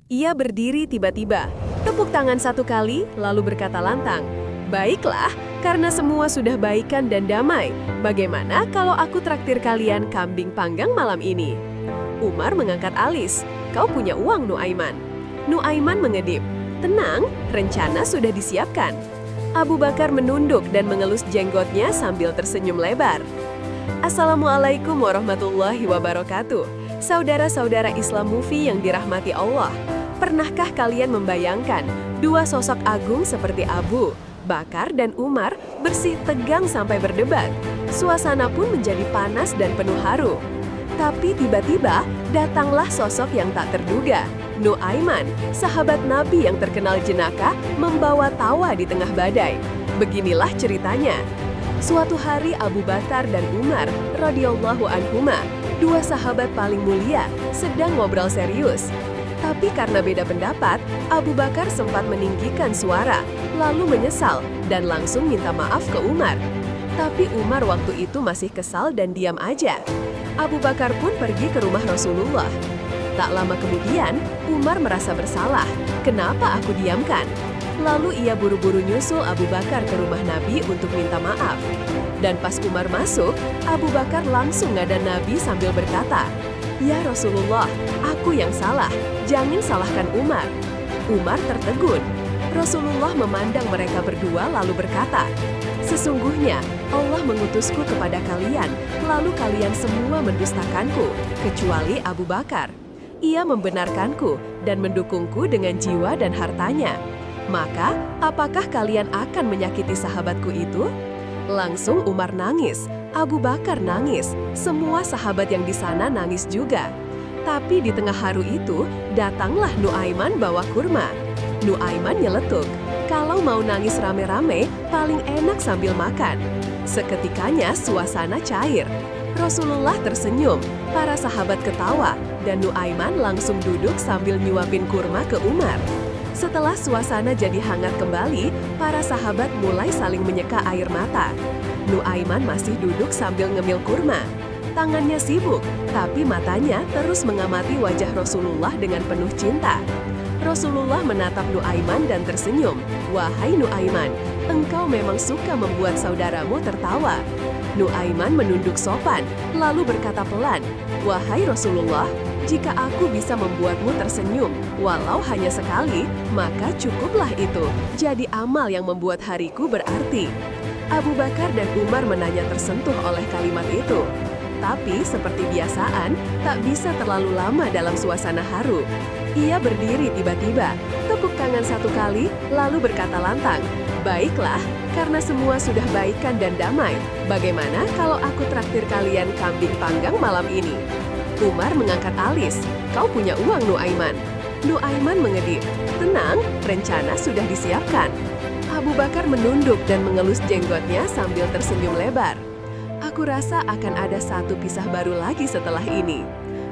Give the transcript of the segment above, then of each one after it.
Ia berdiri tiba-tiba, tepuk tangan satu kali, lalu berkata lantang, "Baiklah, karena semua sudah baikan dan damai, bagaimana kalau aku traktir kalian kambing panggang malam ini?" Umar mengangkat alis, "Kau punya uang, Nuaiman." Nuaiman mengedip, "Tenang, rencana sudah disiapkan." Abu Bakar menunduk dan mengelus jenggotnya sambil tersenyum lebar. Assalamualaikum warahmatullahi wabarakatuh. Saudara-saudara Islam Movie yang dirahmati Allah. Pernahkah kalian membayangkan dua sosok agung seperti Abu Bakar dan Umar bersih tegang sampai berdebat? Suasana pun menjadi panas dan penuh haru. Tapi tiba-tiba datanglah sosok yang tak terduga. Nuaiman, sahabat Nabi yang terkenal jenaka, membawa tawa di tengah badai. Beginilah ceritanya. Suatu hari Abu Bakar dan Umar radhiyallahu anhuma, dua sahabat paling mulia, sedang ngobrol serius. Tapi karena beda pendapat, Abu Bakar sempat meninggikan suara, lalu menyesal dan langsung minta maaf ke Umar. Tapi Umar waktu itu masih kesal dan diam aja. Abu Bakar pun pergi ke rumah Rasulullah. Tak lama kemudian, Umar merasa bersalah. Kenapa aku diamkan? Lalu ia buru-buru nyusul Abu Bakar ke rumah Nabi untuk minta maaf. Dan pas Umar masuk, Abu Bakar langsung ngada Nabi sambil berkata, "Ya Rasulullah, aku yang salah, jangan salahkan Umar." Umar tertegun. Rasulullah memandang mereka berdua lalu berkata, "Sesungguhnya Allah mengutusku kepada kalian, lalu kalian semua mendustakanku, kecuali Abu Bakar. Ia membenarkanku dan mendukungku dengan jiwa dan hartanya. Maka, apakah kalian akan menyakiti sahabatku itu?" Langsung Umar nangis, Abu Bakar nangis, semua sahabat yang di sana nangis juga. Tapi di tengah haru itu, datanglah Nuaiman bawa kurma. Nuaiman nyeletuk, "Kalau mau nangis rame-rame, paling enak sambil makan." Seketikanya suasana cair. Rasulullah tersenyum, para sahabat ketawa, dan Nuaiman langsung duduk sambil nyuapin kurma ke Umar. Setelah suasana jadi hangat kembali, para sahabat mulai saling menyeka air mata. Nuaiman masih duduk sambil ngemil kurma. Tangannya sibuk, tapi matanya terus mengamati wajah Rasulullah dengan penuh cinta. Rasulullah menatap Nuaiman dan tersenyum. "Wahai Nuaiman, engkau memang suka membuat saudaramu tertawa." Nuaiman menunduk sopan, lalu berkata pelan, "Wahai Rasulullah, jika aku bisa membuatmu tersenyum, walau hanya sekali, maka cukuplah itu. Jadi amal yang membuat hariku berarti." Abu Bakar dan Umar menanya tersentuh oleh kalimat itu. Tapi seperti biasaan, tak bisa terlalu lama dalam suasana haru. Ia berdiri tiba-tiba, tepuk tangan satu kali, lalu berkata lantang, "Baiklah, karena semua sudah baikan dan damai, bagaimana kalau aku traktir kalian kambing panggang malam ini?" Umar mengangkat alis, "Kau punya uang, Nuaiman." Nuaiman mengedip, "Tenang, rencana sudah disiapkan." Abu Bakar menunduk dan mengelus jenggotnya sambil tersenyum lebar. "Aku rasa akan ada satu kisah baru lagi setelah ini."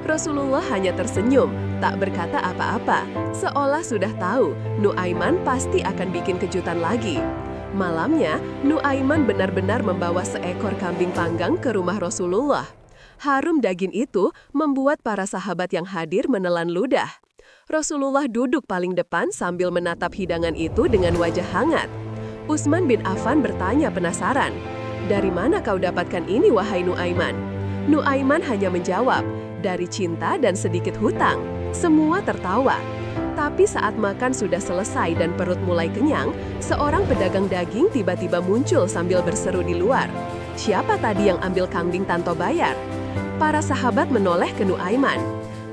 Rasulullah hanya tersenyum, tak berkata apa-apa, seolah sudah tahu Nuaiman pasti akan bikin kejutan lagi. Malamnya, Nuaiman benar-benar membawa seekor kambing panggang ke rumah Rasulullah. Harum daging itu membuat para sahabat yang hadir menelan ludah. Rasulullah duduk paling depan sambil menatap hidangan itu dengan wajah hangat. Utsman bin Affan bertanya penasaran, "Dari mana kau dapatkan ini, wahai Nuaiman?" Nuaiman hanya menjawab, "Dari cinta dan sedikit hutang." Semua tertawa. Tapi saat makan sudah selesai dan perut mulai kenyang, seorang pedagang daging tiba-tiba muncul sambil berseru di luar, "Siapa tadi yang ambil kambing tanpa bayar?" Para sahabat menoleh ke Nuaiman.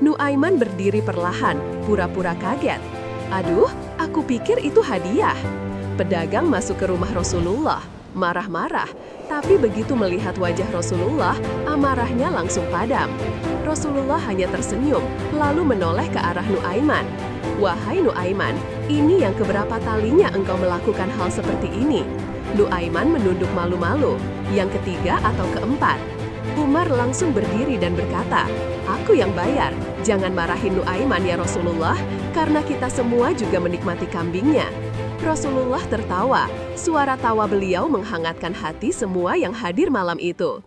Nuaiman berdiri perlahan, pura-pura kaget. "Aduh, aku pikir itu hadiah." Pedagang masuk ke rumah Rasulullah, marah-marah, tapi begitu melihat wajah Rasulullah, amarahnya langsung padam. Rasulullah hanya tersenyum, lalu menoleh ke arah Nuaiman. "Wahai Nuaiman, ini yang keberapa kalinya engkau melakukan hal seperti ini?" Nuaiman menunduk malu-malu, yang ketiga atau keempat. Umar langsung berdiri dan berkata, "Aku yang bayar, jangan marahin Nuaiman ya Rasulullah, karena kita semua juga menikmati kambingnya." Rasulullah tertawa, suara tawa beliau menghangatkan hati semua yang hadir malam itu.